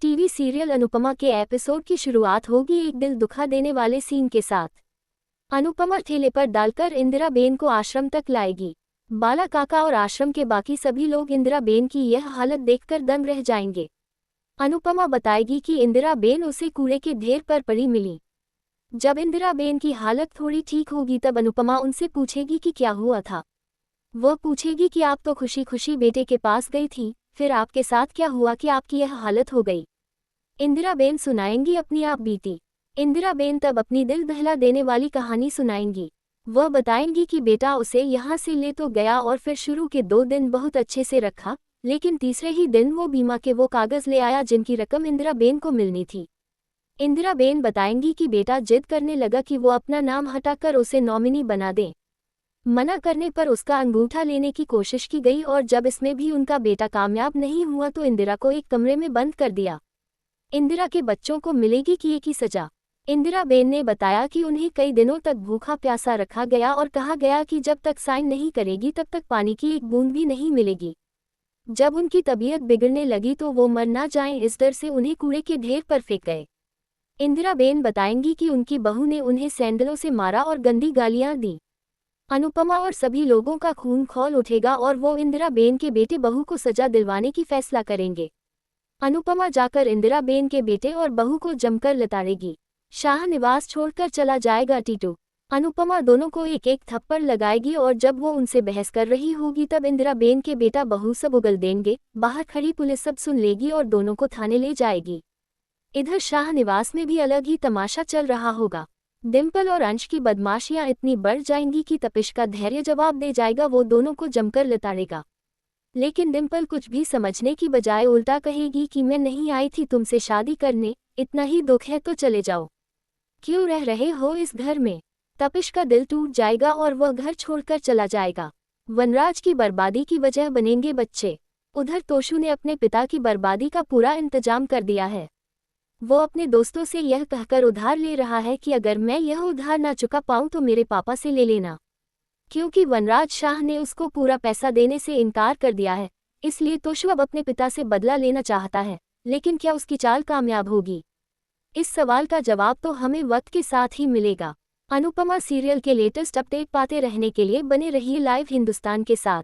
TV serial Anupama के episode की शुरुआत होगी एक दिल दुखा देने वाले सीन के साथ। अनुपमा ठेले पर डालकर इंदिरा बेन को आश्रम तक लाएगी। बाला काका और आश्रम के बाकी सभी लोग इंदिरा बेन की यह हालत देखकर दंग रह जाएंगे। अनुपमा बताएगी कि इंदिरा बेन उसे कूड़े के ढेर पर पड़ी मिली। जब इंदिरा बेन की हालत थोड़ी ठीक होगी तब अनुपमा उनसे पूछेगी कि क्या हुआ था। वह पूछेगी कि आप तो खुशी खुशी बेटे के पास गई थी, फिर आपके साथ क्या हुआ कि आपकी यह हालत हो गई। इंदिरा बेन सुनाएंगी अपनी आप बीती। इंदिरा बेन तब अपनी दिल दहला देने वाली कहानी सुनाएंगी। वह बताएंगी कि बेटा उसे यहाँ से ले तो गया और फिर शुरू के 2 दिन बहुत अच्छे से रखा, लेकिन तीसरे ही दिन वो बीमा के वो कागज़ ले आया जिनकी रकम इंदिरा बेन को मिलनी थी। इंदिरा बेन बताएंगी कि बेटा जिद करने लगा कि वो अपना नाम हटाकर उसे नॉमिनी बना दे। मना करने पर उसका अंगूठा लेने की कोशिश की गई और जब इसमें भी उनका बेटा कामयाब नहीं हुआ तो इंदिरा को एक कमरे में बंद कर दिया। इंदिरा के बच्चों को मिलेगी किए की सजा। इंदिरा बेन ने बताया कि उन्हें कई दिनों तक भूखा प्यासा रखा गया और कहा गया कि जब तक साइन नहीं करेगी तब तक पानी की एक बूंद भी नहीं मिलेगी। जब उनकी तबीयत बिगड़ने लगी तो वो मर ना जाएं इस डर से उन्हें कूड़े के ढेर पर फेंक गए। इंदिरा बेन बताएंगी कि उनकी बहू ने उन्हें सैंडलों से मारा और गंदी गालियां दी। अनुपमा और सभी लोगों का खून खौल उठेगा और वो इंदिरा बेन के बेटे बहू को सजा दिलवाने की फैसला करेंगे। अनुपमा जाकर इंदिरा बेन के बेटे और बहू को जमकर लताड़ेगी। शाह निवास छोड़कर चला जाएगा टीटू। अनुपमा दोनों को एक एक थप्पड़ लगाएगी और जब वो उनसे बहस कर रही होगी तब इंदिरा बेन के बेटा बहू सब उगल देंगे। बाहर खड़ी पुलिस सब सुन लेगी और दोनों को थाने ले जाएगी। इधर शाह निवास में भी अलग ही तमाशा चल रहा होगा। डिम्पल और अंश की बदमाशियां इतनी बढ़ जाएंगी कि तपिश का धैर्य जवाब दे जाएगा, वो दोनों को जमकर लताड़ेगा। लेकिन डिम्पल कुछ भी समझने की बजाय उल्टा कहेगी कि मैं नहीं आई थी तुमसे शादी करने, इतना ही दुख है तो चले जाओ, क्यों रह रहे हो इस घर में। तपिश का दिल टूट जाएगा और वह घर छोड़कर चला जाएगा। वनराज की बर्बादी की वजह बनेंगे बच्चे। उधर तोशु ने अपने पिता की बर्बादी का पूरा इंतजाम कर दिया है। वो अपने दोस्तों से यह कहकर उधार ले रहा है कि अगर मैं यह उधार ना चुका पाऊं तो मेरे पापा से ले लेना, क्योंकि वनराज शाह ने उसको पूरा पैसा देने से इनकार कर दिया है। इसलिए तोशु अब अपने पिता से बदला लेना चाहता है, लेकिन क्या उसकी चाल कामयाब होगी? इस सवाल का जवाब तो हमें वक्त के साथ ही मिलेगा। अनुपमा सीरियल के लेटेस्ट अपडेट पाते रहने के लिए बने रहिए लाइव हिंदुस्तान के साथ।